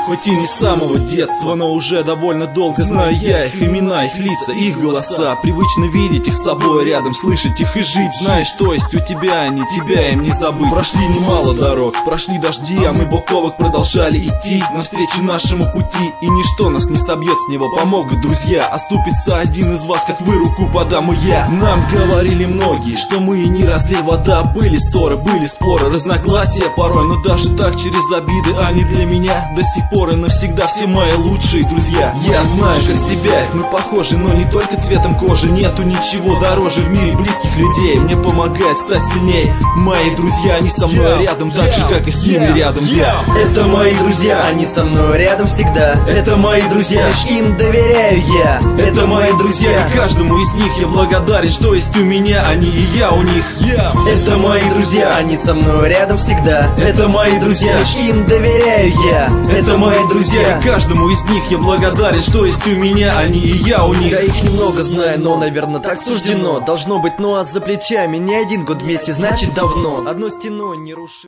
Хоть и не с самого детства, но уже довольно долго знаю я их имена, их лица, их голоса. Привычно видеть их с собой рядом, слышать их и жить. Знаешь, что есть у тебя, они тебя им не забыть. Прошли немало дорог, прошли дожди, а мы бок о бок продолжали идти навстречу нашему пути. И ничто нас не собьет с него, помогут друзья. Оступится один из вас, как вы, руку подам и я. Нам говорили многие, что мы и не разлей вода. Были ссоры, были споры, разногласия порой, но даже так через обиды они для меня до сих пор и навсегда все мои лучшие друзья. Я знаю, как себя, мы похожи, но не только цветом кожи. Нету ничего дороже в мире близких людей. Мне помогает стать сильнее мои друзья, они со мной рядом, так же, как и с ними рядом я. Это мои друзья, они со мной рядом всегда. Это мои друзья, лишь им доверяю я. Это мои друзья, и каждому из них я благодарен, что есть у меня, они и я у них. Это мои друзья, они со мной рядом всегда. Это мои друзья, лишь им доверяю я. Это мои друзья, и каждому из них я благодарен, что есть у меня, они и я у них. Я их немного знаю, но, наверное, так суждено. Должно быть, ну а за плечами не один год вместе, значит давно. Одной стеной не руши.